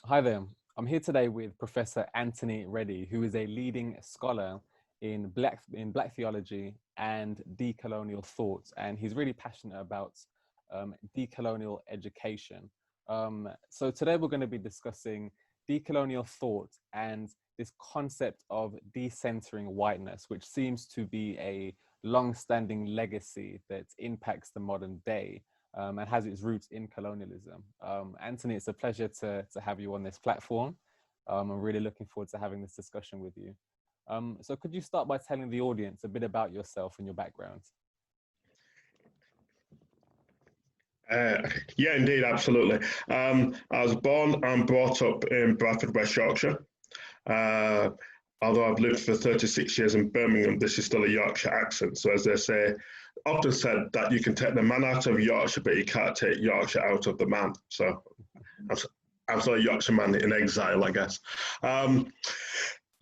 Hi there. I'm here today with Professor Anthony Reddie, who is a leading scholar in Black theology and decolonial thought, and he's really passionate about decolonial education. So today we're going to be discussing decolonial thought and this concept of decentering whiteness, which seems to be a long-standing legacy that impacts the modern day. And has its roots in colonialism. Anthony, it's a pleasure to have you on this platform. I'm really looking forward to having this discussion with you. So could you start by telling the audience a bit about yourself and your background? Yeah, indeed, absolutely. I was born and brought up in Bradford, West Yorkshire. Although I've lived for 36 years in Birmingham, this is still a Yorkshire accent. So as they say, often said that you can take the man out of Yorkshire, but you can't take Yorkshire out of the man. So I'm still a Yorkshire man in exile, I guess. I'm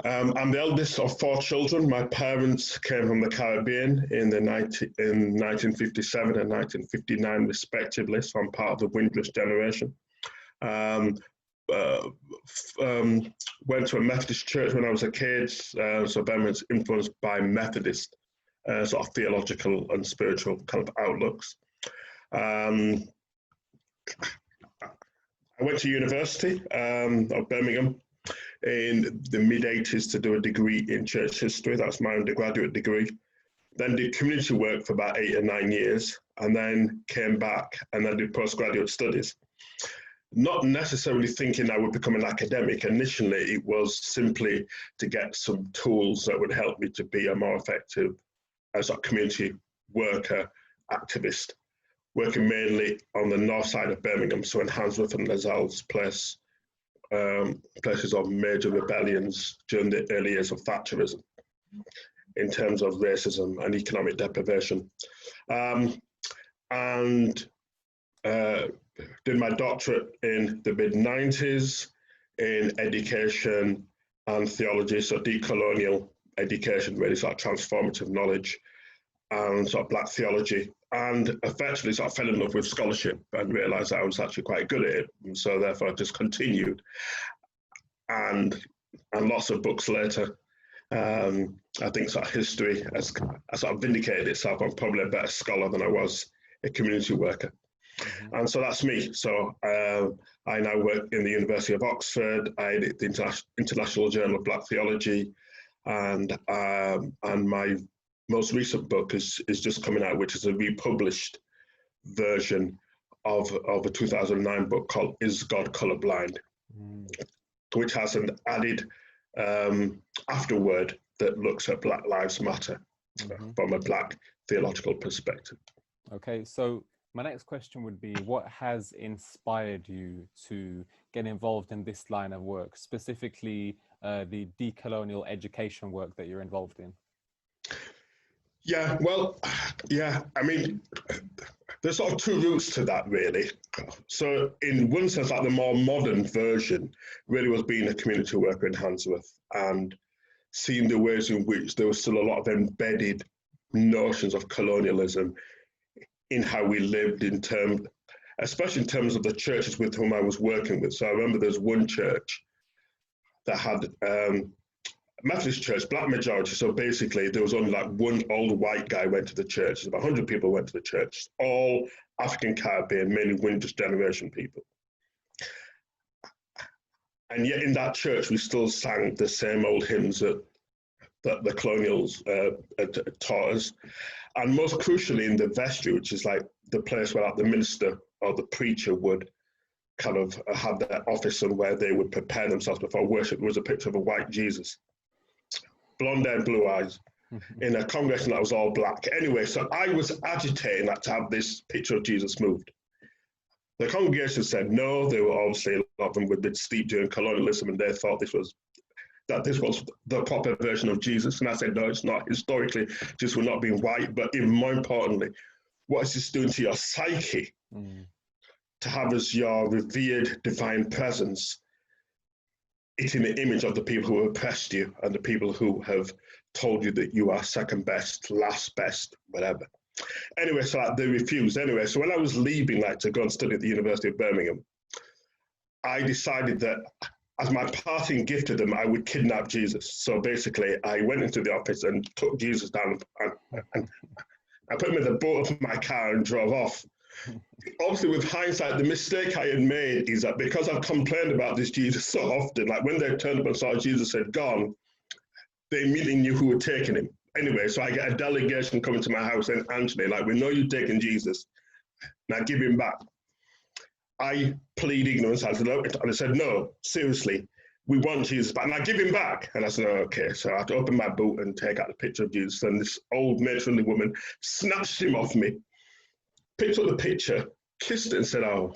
the eldest of four children. My parents came from the Caribbean in 1957 and 1959, respectively. So I'm part of the Whiteness generation. Went to a Methodist church when I was a kid, so very much influenced by Methodist sort of theological and spiritual kind of outlooks. I went to University of Birmingham in the mid-80s to do a degree in church history. That's my undergraduate degree. Then did community work for about 8 or 9 years, and then came back and then did postgraduate studies. Not necessarily thinking I would become an academic. Initially, it was simply to get some tools that would help me to be a more effective as a community worker, activist, working mainly on the north side of Birmingham, so in Handsworth and Lascelles Place, places of major rebellions during the early years of Thatcherism in terms of racism and economic deprivation. Did my doctorate in the mid-90s in education and theology, so decolonial education, really sort of transformative knowledge and sort of Black theology, and effectively sort of fell in love with scholarship and realised that I was actually quite good at it, and so therefore I just continued. And lots of books later, I think sort of history has sort of vindicated itself. I'm probably a better scholar than I was a community worker. Mm-hmm. And so that's me. So I now work in the University of Oxford. I edit the International Journal of Black Theology, and my most recent book is just coming out, which is a republished version of a 2009 book called "Is God Colorblind?", which has an added afterword that looks at Black Lives Matter from a Black theological perspective. Okay, so my next question would be, what has inspired you to get involved in this line of work, specifically the decolonial education work that you're involved in? Yeah, well, yeah, I mean, there's sort of two routes to that, really. So in one sense, like the more modern version really was being a community worker in Handsworth and seeing the ways in which there was still a lot of embedded notions of colonialism in how we lived, especially in terms of the churches with whom I was working with. So I remember there's one church that had Methodist Church, Black majority. So basically there was only like one old white guy went to the church. About 100 people went to the church, all African Caribbean, mainly Whiteness generation people. And yet in that church, we still sang the same old hymns that the colonials taught us. And most crucially in the vestry, which is like the place where like, the minister or the preacher would kind of have their office and where they would prepare themselves before worship, was a picture of a white Jesus, blonde hair, blue eyes, in a congregation that was all Black. Anyway, so I was agitating that to have this picture of Jesus moved. The congregation said no. They were obviously, a lot of them had been steeped during colonialism and they thought this was the proper version of Jesus. And I said, no, it's not. Historically, Jesus will not be white, but even more importantly, what is this doing to your psyche? To have as your revered divine presence, it's in the image of the people who have oppressed you and the people who have told you that you are second best, last best, whatever. Anyway, so like, they refused. Anyway, so when I was leaving to go and study at the University of Birmingham, I decided that as my parting gift to them, I would kidnap Jesus. So basically, I went into the office and took Jesus down and I put him in the boot of my car and drove off. Obviously, with hindsight, the mistake I had made is that because I've complained about this Jesus so often, like when they turned up and saw Jesus had gone, they immediately knew who had taken him. Anyway, so I get a delegation coming to my house and Anthony, like, we know you've taken Jesus, now give him back. I plead ignorance. I said, no, seriously, we want Jesus back. Now give him back. And I said, oh, okay. So I had to open my boot and take out the picture of Jesus. And this old matronly woman snatched him off me, picked up the picture, kissed it and said, oh,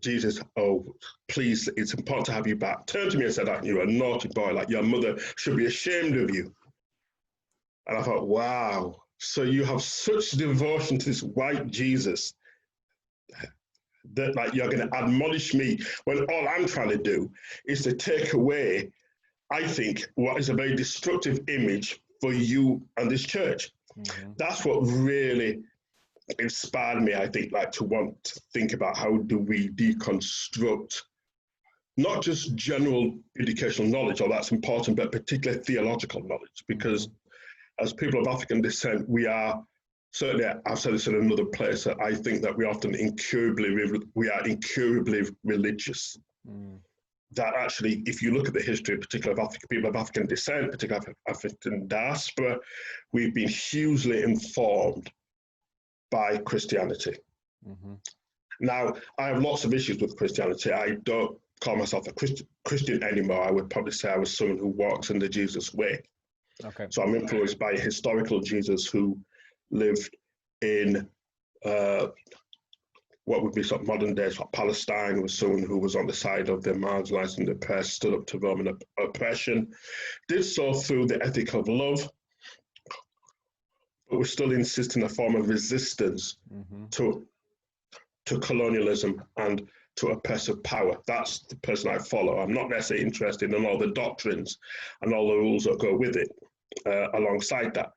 Jesus, oh, please, it's important to have you back. Turned to me and said, oh, you're a naughty boy, like your mother should be ashamed of you. And I thought, wow, so you have such devotion to this white Jesus that like you're going to admonish me when all I'm trying to do is to take away, I think, what is a very destructive image for you and this church. Mm-hmm. That's what really inspired me, I think, like to want to think about how do we deconstruct not just general educational knowledge, although that's important, but particularly theological knowledge, because as people of African descent, we are, certainly I've said this in another place, that I think that we often incurably religious. Mm. That actually, if you look at the history, particularly of people of African descent, particularly African diaspora, we've been hugely informed by Christianity. Mm-hmm. Now, I have lots of issues with Christianity. I don't call myself a Christian anymore. I would probably say I was someone who walks in the Jesus way. Okay. So I'm influenced by a historical Jesus who lived in what would be sort of modern day sort of Palestine, was someone who was on the side of the marginalized and oppressed, stood up to Roman oppression, did so through the ethic of love, but was still insisting a form of resistance to colonialism and to oppressive power. That's the person I follow. I'm not necessarily interested in all the doctrines and all the rules that go with it alongside that.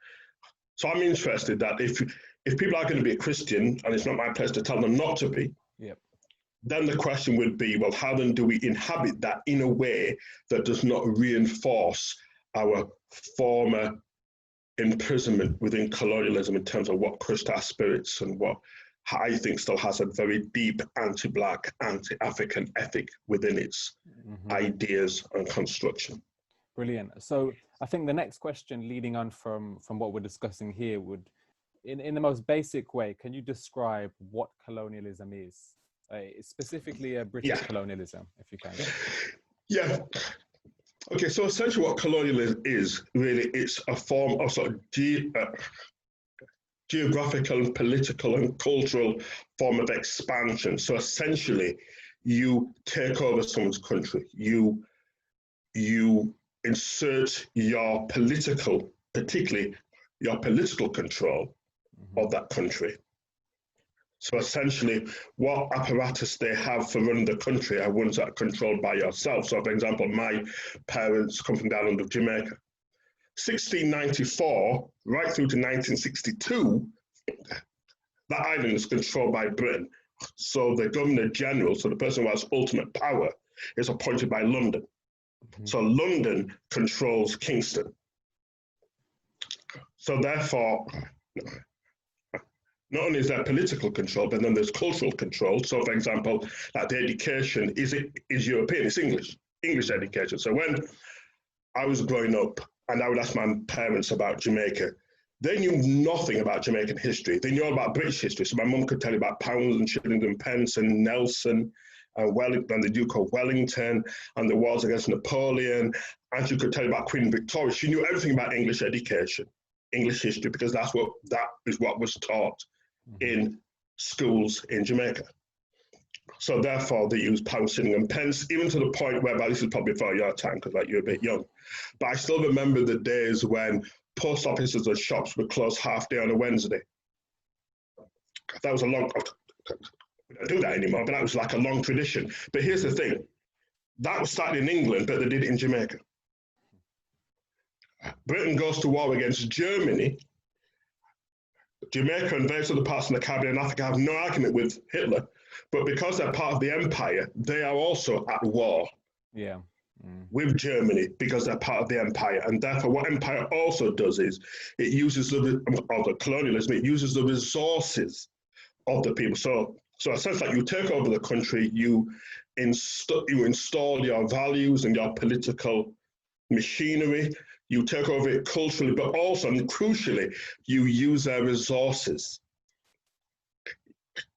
So I'm interested that if people are going to be a Christian, and it's not my place to tell them not to be, then the question would be, well, how then do we inhabit that in a way that does not reinforce our former imprisonment within colonialism in terms of what crushed our spirits and what I think still has a very deep anti-Black, anti-African ethic within its ideas and construction. Brilliant. So I think the next question leading on from what we're discussing here would, in the most basic way, can you describe what colonialism is? Specifically a British colonialism, if you can. Yeah. Okay, so essentially what colonialism is, really, it's a form of sort of geographical and political and cultural form of expansion. So essentially, you take over someone's country, you insert your political, particularly your political control of that country. So essentially, what apparatus they have for running the country are ones that are controlled by yourself. So for example, my parents come from down under Jamaica. 1694, right through to 1962, that island is controlled by Britain. So the Governor General, so the person who has ultimate power, is appointed by London. So London controls Kingston. So therefore, not only is there political control, but then there's cultural control. So for example, like the education is European, it's English education. So when I was growing up and I would ask my parents about Jamaica, they knew nothing about Jamaican history. They knew all about British history. So my mum could tell you about pounds and shillings and pence and Nelson and Wellington, and the Duke of Wellington and the wars against Napoleon. And she could tell you about Queen Victoria. She knew everything about English education, English history, because that is what was taught in schools in Jamaica. So therefore they use pounds, shilling and pence, even to the point whereby, this is probably before your time, because like you're a bit young, but I still remember the days when post offices and shops would close half day on a Wednesday. That was a long, we don't do that anymore, but that was like a long tradition. But here's the thing, that was started in England, but they did it in Jamaica. Britain goes to war against Germany. Jamaica and various other parts of the Caribbean and Africa have no argument with Hitler. But because they're part of the empire, they are also at war Yeah. with Germany because they're part of the empire. And therefore, what empire also does is it uses the colonialism, it uses the resources of the people. So a sense like you take over the country, you install your values and your political machinery, you take over it culturally, but also, and crucially, you use their resources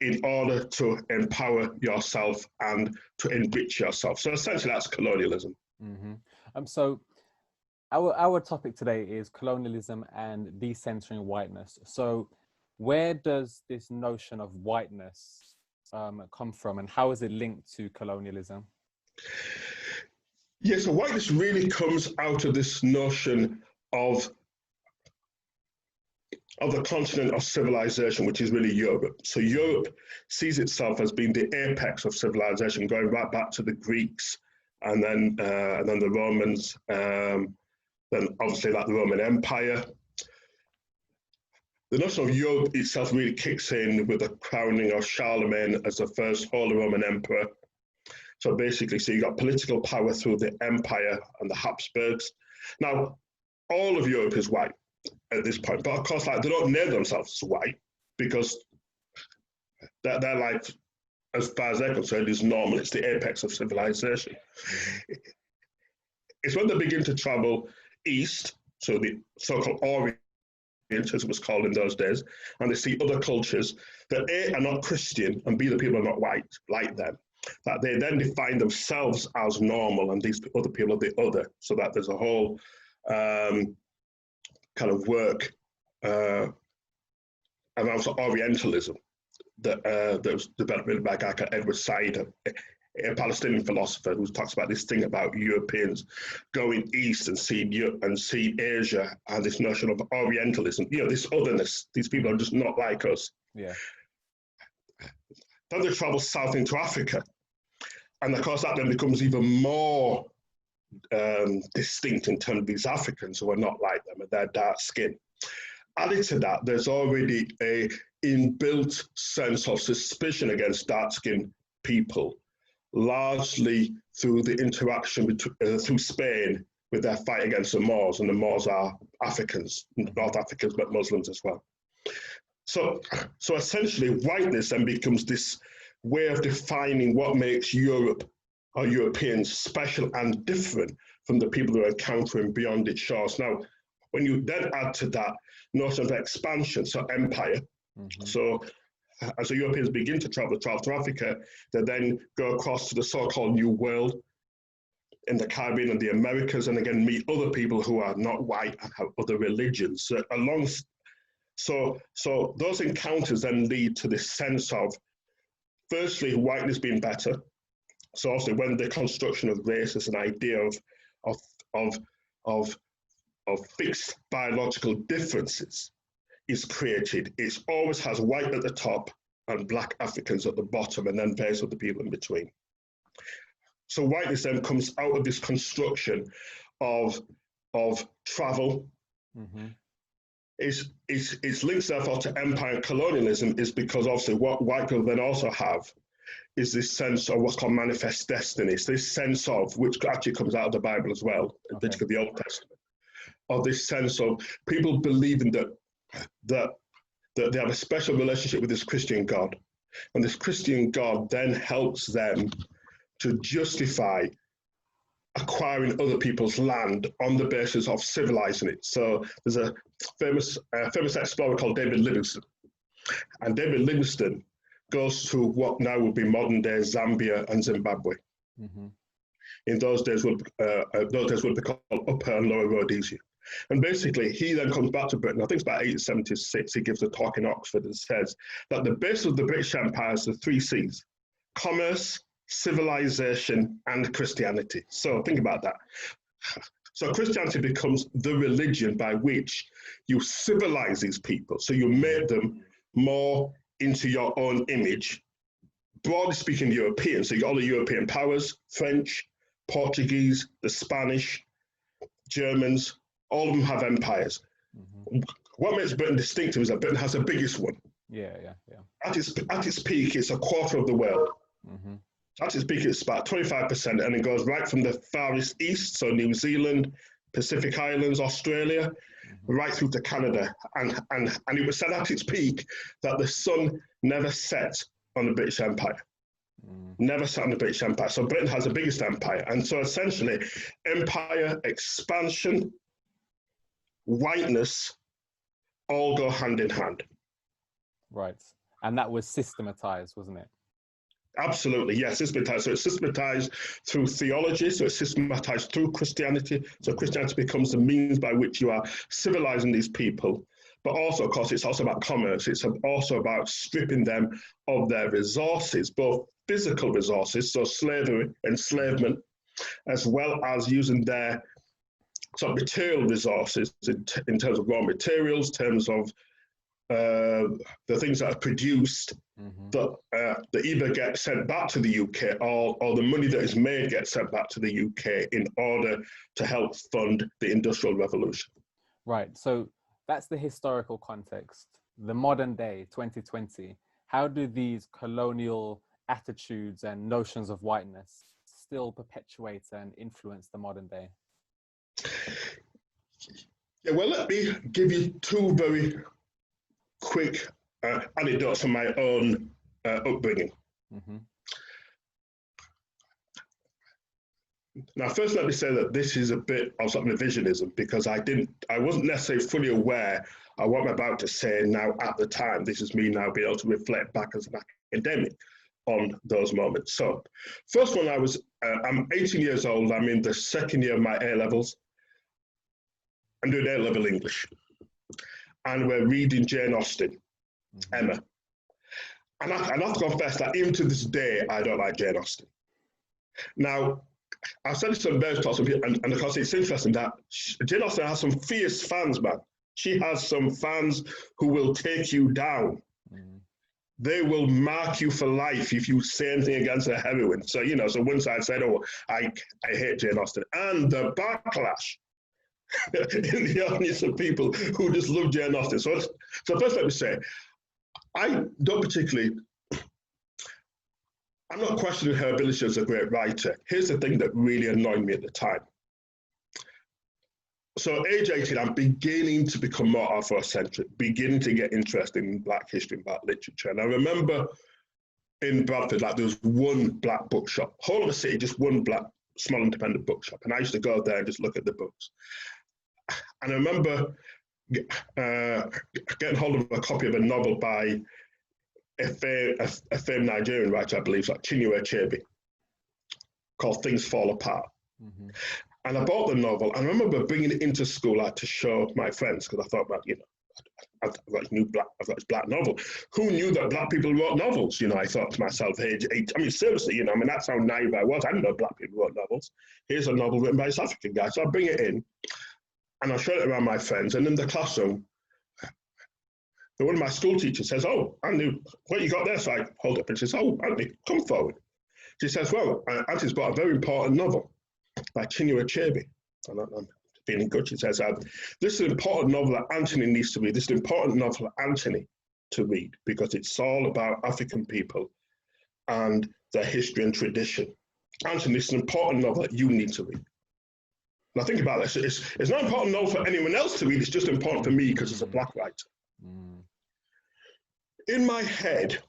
in order to empower yourself and to enrich yourself. So essentially that's colonialism. So our topic today is colonialism and decentering whiteness. So where does this notion of whiteness come from, and how is it linked to colonialism? Yeah, so whiteness really comes out of this notion of the continent of civilization, which is really Europe. So Europe sees itself as being the apex of civilization, going right back to the Greeks, and then the Romans, then obviously like the Roman Empire. The notion of Europe itself really kicks in with the crowning of Charlemagne as the first Holy Roman Emperor. So basically, so you got political power through the empire and the Habsburgs. Now, all of Europe is white at this point, but of course, like they don't name themselves as white because their life, as far as they're concerned, is normal. It's the apex of civilization. It's when they begin to travel east, so the so-called Orient, as it was called in those days, and they see other cultures that A, are not Christian, and B, the people are not white like them, that they then define themselves as normal, and these other people are the other, so that there's a whole kind of work around Orientalism that was developed by a guy called Edward Said, a Palestinian philosopher who talks about this thing about Europeans going east and seeing Asia, and this notion of Orientalism, this otherness. These people are just not like us. Yeah. Then they travel south into Africa, and of course that then becomes even more distinct in terms of these Africans who are not like them with their dark skin. Added to that, there's already a inbuilt sense of suspicion against dark-skinned people, largely through the interaction through Spain with their fight against the Moors, and the Moors are Africans, North Africans, but Muslims as well. So essentially, whiteness then becomes this way of defining what makes Europe or Europeans special and different from the people who are encountering beyond its shores. Now, when you then add to that notion of expansion, so empire, so as the Europeans begin to travel to Africa, they then go across to the so-called New World in the Caribbean and the Americas, and again meet other people who are not white and have other religions. So those encounters then lead to this sense of, firstly, whiteness being better. So also when the construction of race is an idea of fixed biological differences is created, it always has white at the top and black Africans at the bottom, and then various other people in between. So whiteness then comes out of this construction of travel. Its links therefore to empire and colonialism is because obviously what white people then also have is this sense of what's called manifest destiny. It's this sense of, which actually comes out of the Bible as well, particularly the Old Testament, of this sense of people believing that they have a special relationship with this Christian God. And this Christian God then helps them to justify acquiring other people's land on the basis of civilizing it. So there's a famous explorer called David Livingstone. And David Livingstone goes to what now would be modern day Zambia and Zimbabwe. In those days would be called Upper and Lower Rhodesia. And basically, he then comes back to Britain. I think it's about 1876. He gives a talk in Oxford and says that the base of the British Empire is the 3 C's: commerce, civilization, and Christianity. So think about that. So Christianity becomes the religion by which you civilize these people. So you make them more into your own image. Broadly speaking, European. So you got all the European powers: French, Portuguese, the Spanish, Germans. All of them have empires. What makes Britain distinctive is that Britain has the biggest one. Yeah, yeah, yeah. At its peak, it's a quarter of the world. Mm-hmm. At its peak, it's about 25%, and it goes right from the farthest east, so New Zealand, Pacific Islands, Australia, Mm-hmm. right through to Canada. And it was said at its peak that the sun never set on the British Empire. Never set on the British Empire. So Britain has the biggest empire. And so essentially, empire, expansion, whiteness, all go hand in hand. Right. And that was systematized, wasn't it? Absolutely, yes, systematized. So it's systematized through theology, so it's systematized through Christianity. So Christianity becomes the means by which you are civilizing these people. But also, of course, it's also about commerce. It's also about stripping them of their resources, both physical resources, so slavery, enslavement, as well as using their sort of material resources in terms of raw materials, terms of the things that are produced that either get sent back to the UK or the money that is made gets sent back to the UK in order to help fund the Industrial Revolution. Right. So that's the historical context. The modern day, 2020, how do these colonial attitudes and notions of whiteness still perpetuate and influence the modern day? Yeah, well, let me give you two very quick anecdotes from my own upbringing. Now, first, let me say that this is a bit of sort of revisionism because I wasn't necessarily fully aware of what I'm about to say now at the time. This is me now being able to reflect back as an academic on those moments. So, first one, I'm 18 years old. I'm in the second year of my A-levels. I'm doing A-level English. And we're reading Jane Austen, Emma. And I have to confess that even to this day, I don't like Jane Austen. Now, I've said this on various talks, and of course, it's interesting that Jane Austen has some fierce fans, man. She has some fans who will take you down. They will mark you for life if you say anything against a heroine. So, so once I said, oh, I hate Jane Austen. And the backlash in the audience of people who just love Jane Austen. So first let me say, I'm not questioning her ability as a great writer. Here's the thing that really annoyed me at the time. So age 18, I'm beginning to become more Afrocentric, beginning to get interested in Black history and Black literature. And I remember in Bradford, like there was one Black bookshop, whole of the city, just one Black small independent bookshop. And I used to go there and just look at the books. And I remember getting hold of a copy of a novel by a famed Nigerian writer, I believe, like Chinua Achebe, called Things Fall Apart. And I bought the novel, and I remember bringing it into school like, to show my friends, because I thought, I've got this Black novel. Who knew that Black people wrote novels? I thought to myself, age 8, seriously, that's how naive I was. I didn't know Black people wrote novels. Here's a novel written by this African guy. So I bring it in, and I show it around my friends, and in the classroom, one of my school teachers says, oh, Anthony, what you got there? So I hold it up and she says, oh, Anthony, come forward. She says, well, Anthony's got a very important novel by Chinua Achebe. And I'm feeling good. She says, this is an important novel that Anthony needs to read. This is an important novel for Anthony to read because it's all about African people and their history and tradition. Anthony, this is an important novel that you need to read. And I think about this, it's not important novel for anyone else to read, it's just important for me because it's a Black writer. In my head,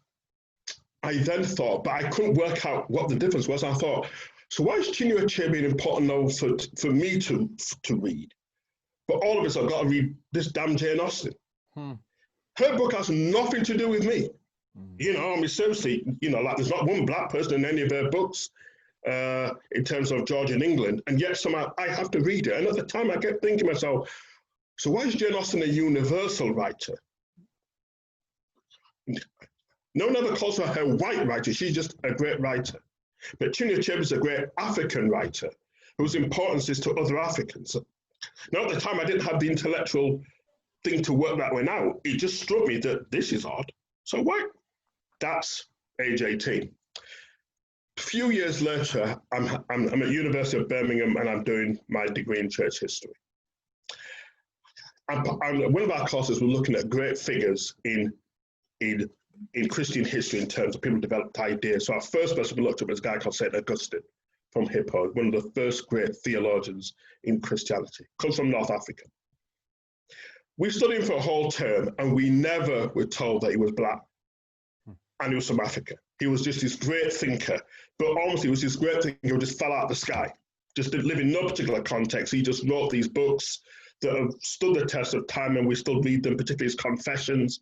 I then thought, but I couldn't work out what the difference was. I thought, so why is Chinua Achebe an important novel for me to read? But all of us have got to read this damn Jane Austen. Her book has nothing to do with me. Seriously, like there's not one Black person in any of her books in terms of Georgian England, and yet somehow I have to read it. And at the time I kept thinking to myself, so why is Jane Austen a universal writer? No one ever calls her a white writer, she's just a great writer. But Chinua Achebe is a great African writer whose importance is to other Africans. Now at the time I didn't have the intellectual thing to work that one out. It just struck me that this is odd. So why? That's age 18. A few years later, I'm at University of Birmingham and I'm doing my degree in church history. And one of our courses, we're looking at great figures in in Christian history in terms of people developed ideas. So our first person we looked at was a guy called St. Augustine from Hippo, one of the first great theologians in Christianity, comes from North Africa. We studied him for a whole term and we never were told that he was black and he was from Africa. He was just this great thinker, but almost he was this great thinker who just fell out of the sky, just didn't live in no particular context. He just wrote these books that have stood the test of time and we still read them, particularly his Confessions,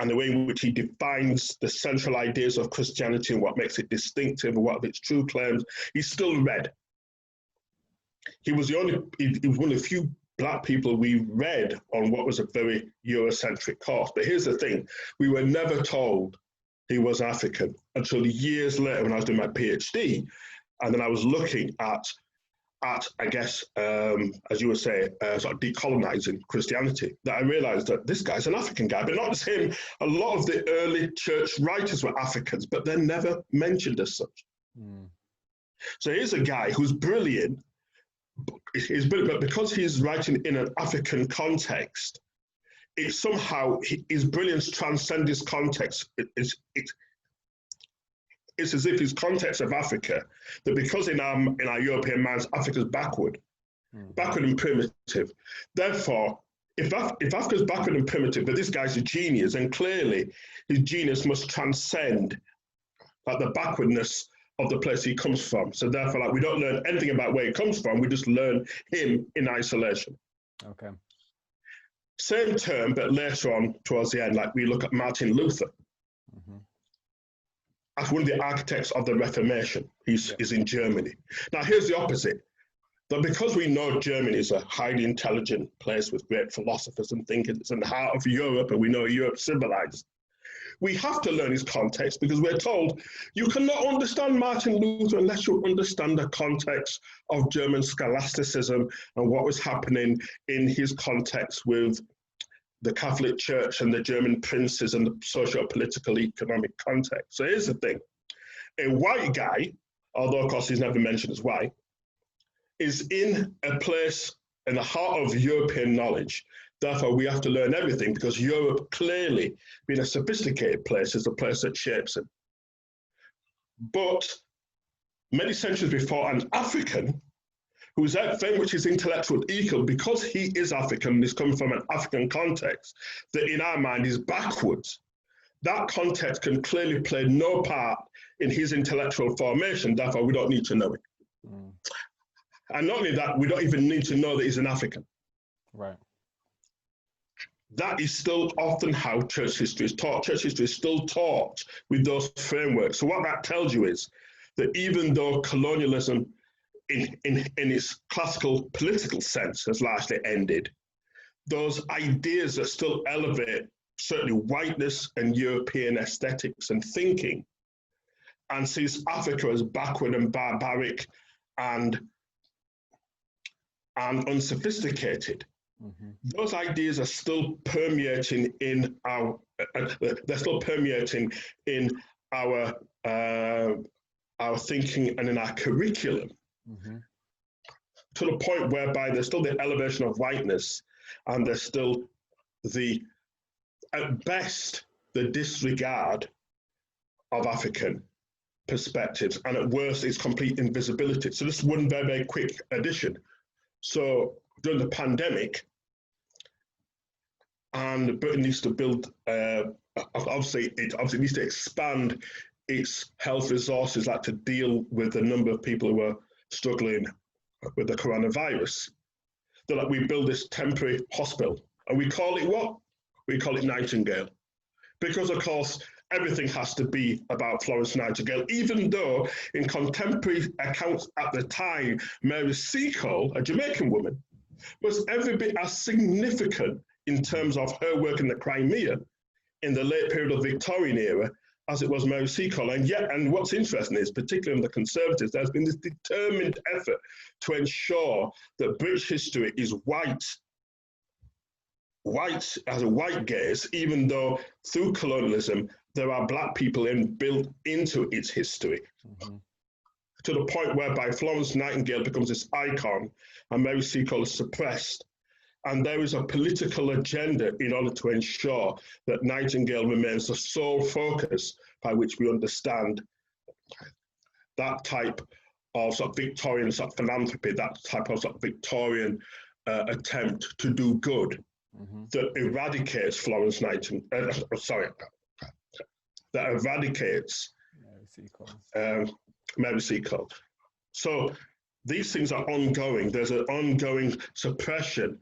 and the way in which he defines the central ideas of Christianity and what makes it distinctive and what of its true claims. He's still read. He was one of the few black people we read on what was a very Eurocentric course. But here's the thing, we were never told he was African until years later when I was doing my PhD. And then I was looking at I guess, as you would say, sort of decolonizing Christianity, that I realized that this guy's an African guy, but not just him. A lot of the early church writers were Africans, but they're never mentioned as such. Mm. So here's a guy who's brilliant. He's brilliant, but because he's writing in an African context, it somehow, his brilliance transcends his context. It's as if his context of Africa, that because in our European minds, Africa's backward and primitive. Therefore, if Africa's backward and primitive, but this guy's a genius, then clearly his genius must transcend the backwardness of the place he comes from. So therefore, we don't learn anything about where he comes from, we just learn him in isolation. Okay. Same term, but later on, towards the end, we look at Martin Luther. Mm-hmm. As one of the architects of the Reformation. He's in Germany. Now, here's the opposite. That because we know Germany is a highly intelligent place with great philosophers and thinkers, it's in the heart of Europe, and we know Europe's civilized, we have to learn his context because we're told you cannot understand Martin Luther unless you understand the context of German scholasticism and what was happening in his context with the Catholic Church and the German princes and the socio-political economic context. So here's the thing. A white guy, although of course he's never mentioned as white, is in a place in the heart of European knowledge. Therefore, we have to learn everything because Europe, clearly being a sophisticated place, is the place that shapes it. But many centuries before, an African who is very much his intellectual equal, because he is African and is coming from an African context, that in our mind is backwards. That context can clearly play no part in his intellectual formation, therefore we don't need to know it. Mm. And not only that, we don't even need to know that he's an African. Right. That is still often how church history is taught. Church history is still taught with those frameworks. So what that tells you is that even though colonialism in its classical political sense has largely ended, those ideas that still elevate certainly whiteness and European aesthetics and thinking and sees Africa as backward and barbaric and unsophisticated. Mm-hmm. Those ideas are still permeating in our thinking and in our curriculum. Mm-hmm. To the point whereby there's still the elevation of whiteness and there's still at best, the disregard of African perspectives, and at worst, it's complete invisibility. So this is one very, very quick addition. So during the pandemic, and Britain needs to build, obviously it needs to expand its health resources to deal with the number of people who are struggling with the coronavirus. That we build this temporary hospital, and we call it what? We call it Nightingale. Because of course, everything has to be about Florence Nightingale, even though in contemporary accounts at the time, Mary Seacole, a Jamaican woman, was every bit as significant in terms of her work in the Crimea in the late period of the Victorian era as it was Mary Seacole. And what's interesting is, particularly in the Conservatives, there's been this determined effort to ensure that British history is white as a white gaze, even though through colonialism, there are black people built into its history. Mm-hmm. To the point whereby Florence Nightingale becomes this icon and Mary Seacole is suppressed And there is a political agenda in order to ensure that Nightingale remains the sole focus by which we understand that type of sort of Victorian sort of philanthropy, that type of sort of Victorian attempt to do good that eradicates Florence Nightingale, that eradicates Mary Seacole. So these things are ongoing. There's an ongoing suppression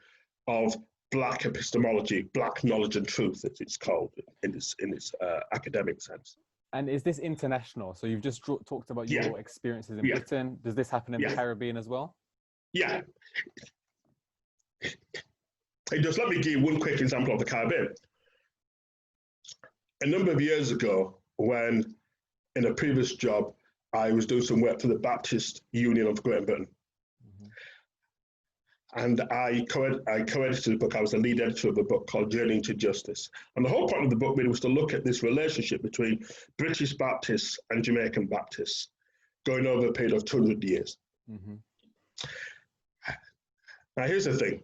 of Black epistemology, Black knowledge and truth, as it's called in its academic sense. And is this international? So you've just talked about your experiences in Britain. Does this happen in the Caribbean as well? Yeah. Just let me give you one quick example of the Caribbean. A number of years ago, when in a previous job, I was doing some work for the Baptist Union of Great Britain. And I co-edited a book. I was the lead editor of a book called Journeying to Justice. And the whole point of the book really was to look at this relationship between British Baptists and Jamaican Baptists going over a period of 200 years. Now, here's the thing.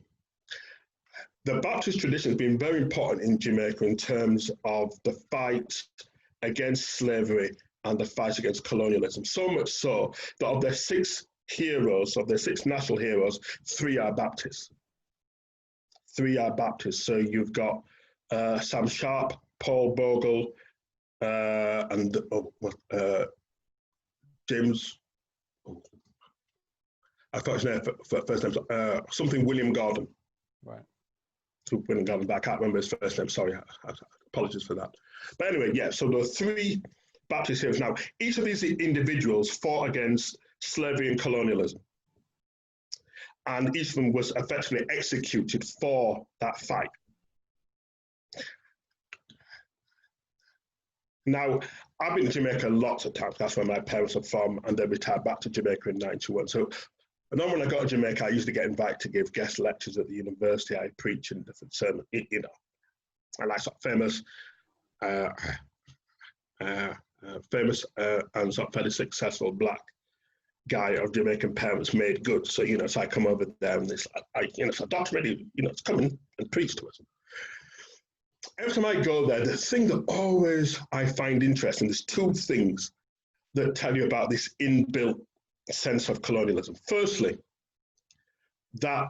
The Baptist tradition has been very important in Jamaica in terms of the fight against slavery and the fight against colonialism. So much so that of their six national heroes, 3 are Baptists. 3 are Baptists. So you've got Sam Sharp, Paul Bogle, and James, I thought his name first name, something William Gordon. Right. William Gordon, but I can't remember his first name. Sorry, apologies for that. But anyway, yeah, so there are 3 Baptist heroes. Now, each of these individuals fought against slavery and colonialism. And each of them was effectively executed for that fight. Now, I've been to Jamaica lots of times. That's where my parents are from, and they retired back to Jamaica in 91. So, and then when I got to Jamaica, I usually get invited to give guest lectures at the university. I preach in different sermons, you know. And I sort of famous and sort of fairly successful Black guy of Jamaican parents made good. So, you know, so I come over there and it's like, so Dr. Reddie, it's come in and preach to us. Every time I go there, the thing that always I find interesting, there's 2 things that tell you about this inbuilt sense of colonialism. Firstly, that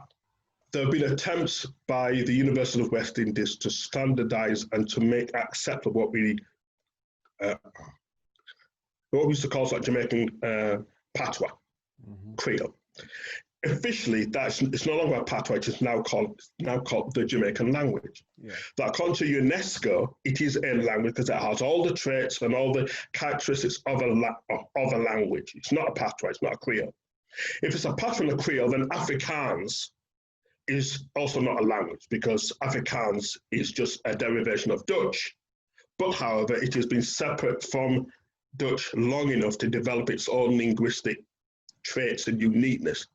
there have been attempts by the University of West Indies to standardize and to make acceptable what we used to call sort of Jamaican patois, Creole. Officially, it's no longer a patois, it is now called the Jamaican language. Yeah. That according to UNESCO, it is a language because it has all the traits and all the characteristics of a language. It's not a patois, it's not a Creole. If it's a patois and a Creole, then Afrikaans is also not a language because Afrikaans is just a derivation of Dutch. But however, it has been separate from Dutch long enough to develop its own linguistic traits and uniqueness.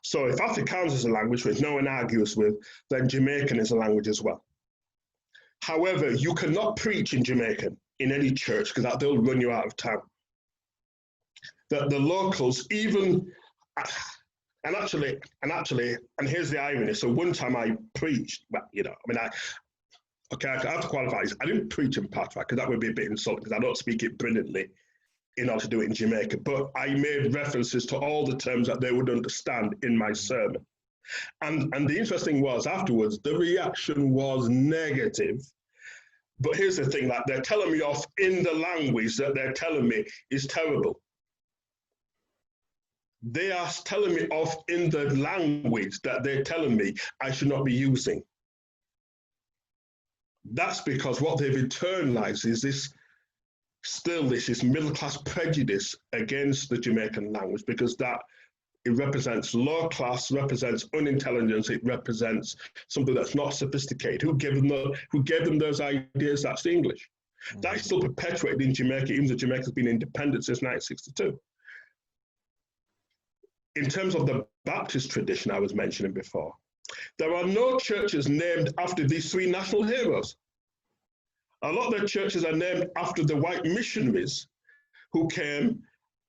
So if Afrikaans is a language which no one argues with, then Jamaican is a language as well. However, you cannot preach in Jamaican in any church because they'll run you out of town. The locals even, and here's the irony. So one time I preached, I have to qualify this. I didn't preach in patois because that would be a bit insulting because I don't speak it brilliantly in order to do it in Jamaica, but I made references to all the terms that they would understand in my sermon. And the interesting was afterwards, the reaction was negative. But here's the thing, that they're telling me off in the language that they're telling me is terrible. They are telling me off in the language that they're telling me I should not be using. That's because what they've internalized is this middle-class prejudice against the Jamaican language because it represents low class, represents unintelligence, it represents something that's not sophisticated. Who gave them those ideas? That's the English. Mm-hmm. That is still perpetuated in Jamaica, even though Jamaica's been independent since 1962. In terms of the Baptist tradition I was mentioning before, there are no churches named after these 3 national heroes. A lot of their churches are named after the white missionaries who came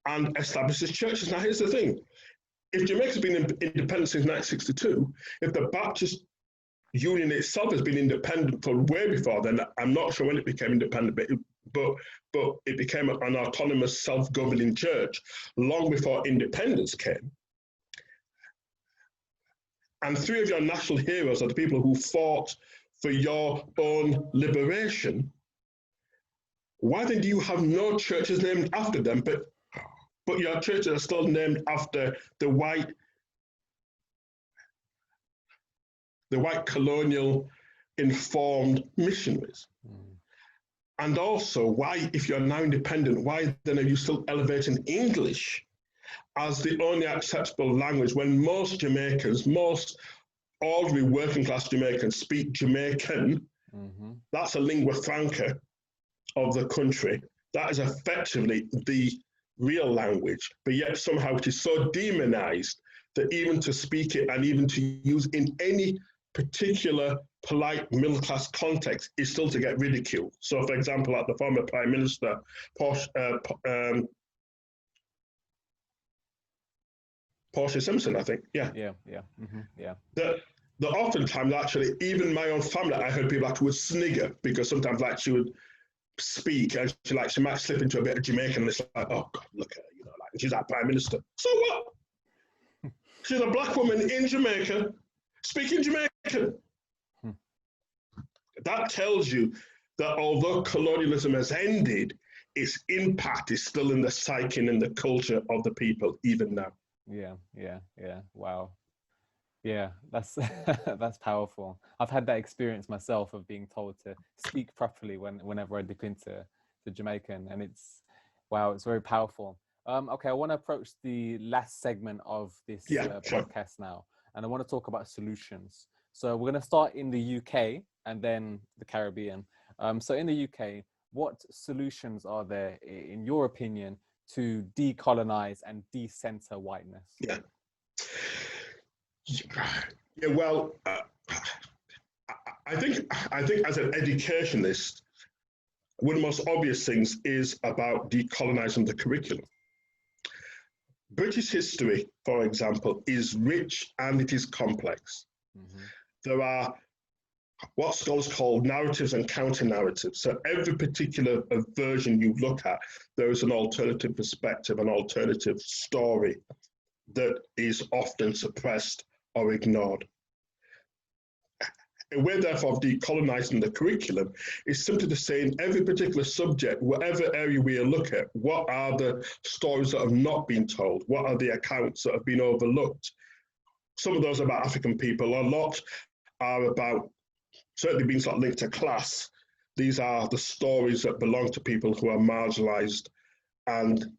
and established these churches. Now, here's the thing. If Jamaica's been independent since 1962, if the Baptist union itself has been independent for way before then. I'm not sure when it became independent, but it became an autonomous, self-governing church long before independence came. And three of your national heroes are the people who fought for your own liberation. Why then do you have no churches named after them, but your churches are still named after the white colonial informed missionaries? And also, why, if you're now independent, why then are you still elevating English as the only acceptable language when most Jamaicans, most ordinary working class Jamaicans speak Jamaican? That's a lingua franca of the country. That is effectively the real language, but yet somehow it is so demonized that even to speak it and even to use in any particular polite middle-class context is still to get ridiculed. So, for example, like the former Prime Minister, Portia Simpson, I think, yeah. That oftentimes, actually, even my own family, I heard people would snigger because sometimes, like, she would speak and she might slip into a bit of Jamaican, and it's like, oh God, look at her, she's our Prime Minister. So what? She's a black woman in Jamaica speaking Jamaican. That tells you that although colonialism has ended, its impact is still in the psyche and the culture of the people even now. Yeah. Wow. Yeah, that's that's powerful. I've had that experience myself of being told to speak properly whenever I dip into Jamaican, and it's very powerful. Okay, I want to approach the last segment of this podcast now, and I want to talk about solutions. So we're going to start in the UK and then the Caribbean. So in the UK, what solutions are there, in your opinion, to decolonize and decenter whiteness? Well, I think as an educationist, one of the most obvious things is about decolonizing the curriculum. British history, for example, is rich and it is complex. There are what scholars call narratives and counter-narratives. So every particular version you look at, there is an alternative perspective, an alternative story that is often suppressed or ignored. A way, therefore, of decolonizing the curriculum is simply to say in every particular subject, whatever area we look at, what are the stories that have not been told? What are the accounts that have been overlooked? Some of those are about African people. A lot are about, certainly being sort of linked to class. These are the stories that belong to people who are marginalized and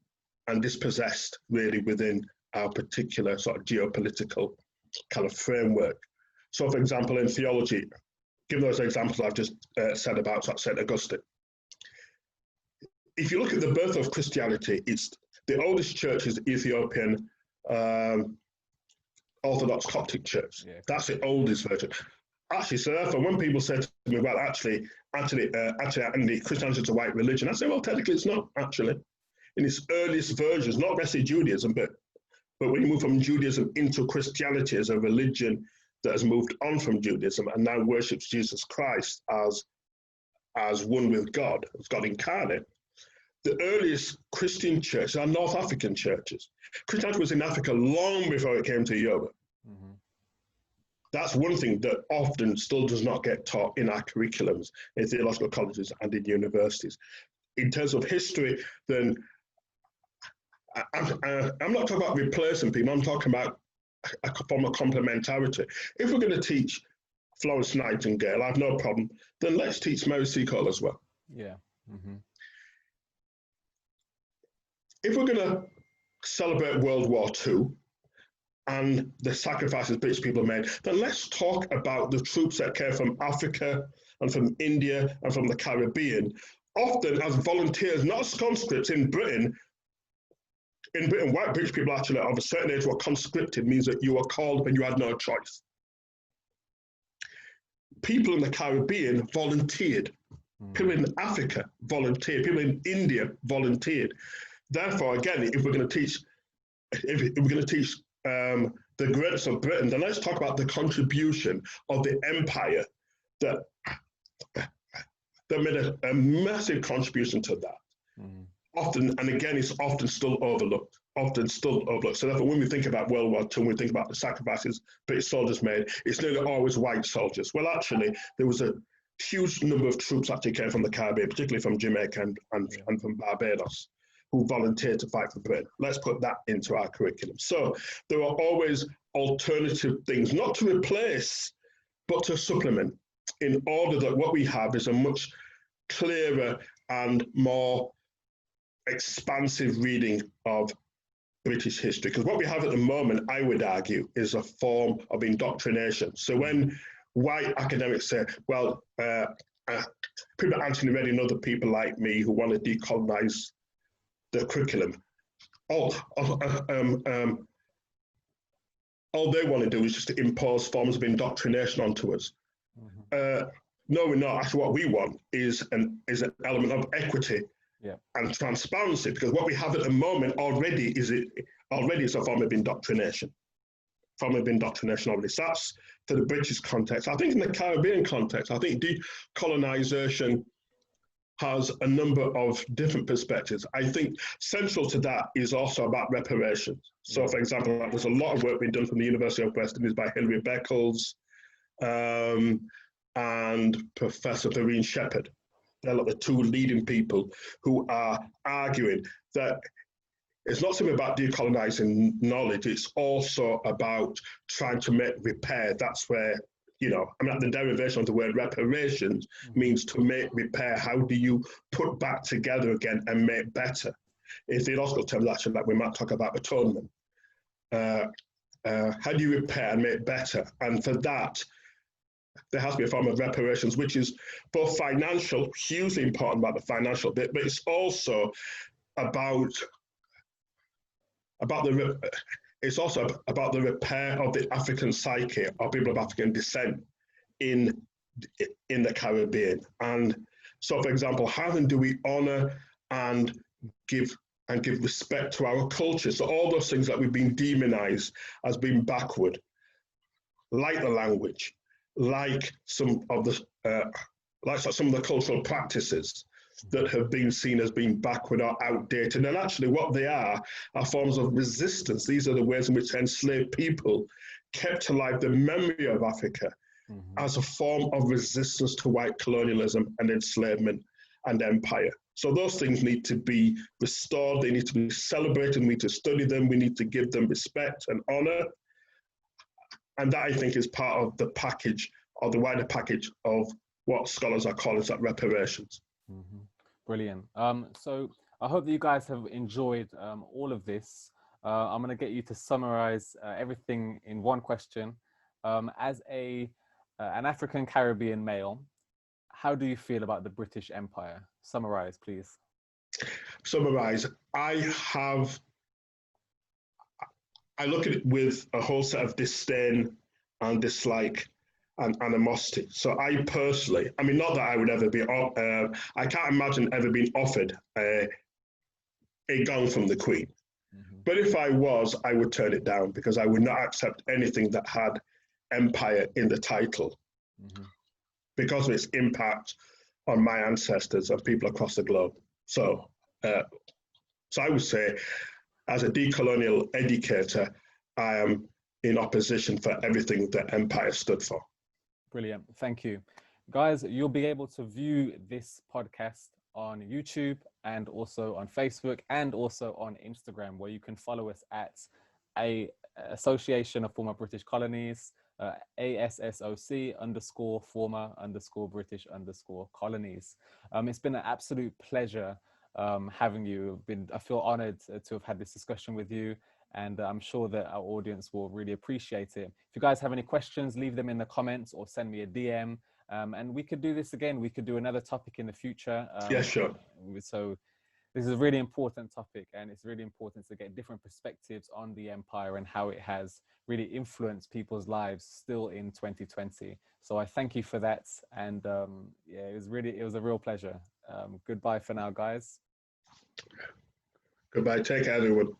dispossessed, really, within our particular sort of geopolitical kind of framework. So, for example, in theology, given those examples I've just said about St. Augustine, if you look at the birth of Christianity, it's the oldest church is the Ethiopian Orthodox Coptic Church. That's the oldest version. Actually, so therefore, when people say to me, well, actually, Christianity is a white religion, I say, well, technically it's not, actually. In its earliest versions, not necessarily Judaism, but when you move from Judaism into Christianity as a religion that has moved on from Judaism and now worships Jesus Christ as one with God, as God incarnate, the earliest Christian churches are North African churches. Christianity was in Africa long before it came to Europe. That's one thing that often still does not get taught in our curriculums in theological colleges and in universities. In terms of history, then I'm not talking about replacing people, I'm talking about a form of complementarity. If we're going to teach Florence Nightingale, I have no problem, then let's teach Mary Seacole as well. If we're going to celebrate World War II and the sacrifices British people made, then let's talk about the troops that came from Africa and from India and from the Caribbean, often as volunteers, not as conscripts in Britain. In Britain, white British people actually of a certain age were conscripted, means that you were called when you had no choice. People in the Caribbean volunteered. People in Africa volunteered. People in India volunteered. Therefore, again, if we're going to teach the greatness of Britain, then let's talk about the contribution of the empire that made a massive contribution to that. Mm. Often, and again, it's often still overlooked. So therefore, when we think about World War II, when we think about the sacrifices British soldiers made, it's nearly always white soldiers. Well, actually, there was a huge number of troops actually came from the Caribbean, particularly from Jamaica and from Barbados, who volunteered to fight for Britain. Let's put that into our curriculum. So there are always alternative things, not to replace, but to supplement, in order that what we have is a much clearer and more expansive reading of British history. Because what we have at the moment, I would argue, is a form of indoctrination. So when white academics say, well, people like Anthony Reddie and other people like me who want to decolonize the curriculum, all they want to do is just to impose forms of indoctrination onto us. Mm-hmm. No, we're not. Actually, what we want is an element of equity and transparency, because what we have at the moment already is a form of indoctrination. Already. So that's to the British context. I think in the Caribbean context, I think decolonization has a number of different perspectives. I think central to that is also about reparations. So, for example, there's a lot of work being done from the University of West Indies by Hilary Beckles and Professor Vereen Shepherd. They're like the two leading people who are arguing that it's not simply about decolonizing knowledge, it's also about trying to make repair. That's where, the derivation of the word reparations means to make repair. How do you put back together again and make better? In theological terms, actually, like we might talk about atonement. How do you repair and make better? And for that, there has to be a form of reparations, which is both financial, hugely important about the financial bit, but it's also about the repair of the African psyche or people of African descent in the Caribbean. And so, for example, how do we honor and give respect to our culture? So all those things that we've been demonized as being backward, like the language, like some of the cultural practices that have been seen as being backward or outdated. And actually what they are forms of resistance. These are the ways in which enslaved people kept alive the memory of Africa as a form of resistance to white colonialism and enslavement and empire. So those things need to be restored. They need to be celebrated. We need to study them. We need to give them respect and honor. And that, I think, is part of the package, or the wider package, of what scholars are calling reparations. Mm-hmm. Brilliant. So I hope that you guys have enjoyed all of this. I'm going to get you to summarize everything in one question. As an African Caribbean male, how do you feel about the British Empire? Summarize, please. Summarize. I look at it with a whole set of disdain and dislike and animosity. So I personally, not that I would ever be, I can't imagine ever being offered a gown from the Queen. Mm-hmm. But if I was, I would turn it down, because I would not accept anything that had empire in the title, because of its impact on my ancestors and people across the globe. So I would say, as a decolonial educator, I am in opposition for everything that empire stood for. Brilliant. Thank you. Guys, you'll be able to view this podcast on YouTube and also on Facebook and also on Instagram, where you can follow us at a Association of Former British Colonies, ASSOC_former_British_colonies. It's been an absolute pleasure having you. I feel honored to have had this discussion with you, and I'm sure that our audience will really appreciate it. If you guys have any questions, leave them in the comments or send me a DM, and we could do this again. We could do another topic in the future. Yeah, sure. So this is a really important topic, and it's really important to get different perspectives on the empire and how it has really influenced people's lives still in 2020. So I thank you for that. And yeah, it was a real pleasure. Goodbye for now, guys. Goodbye. Take care, everyone.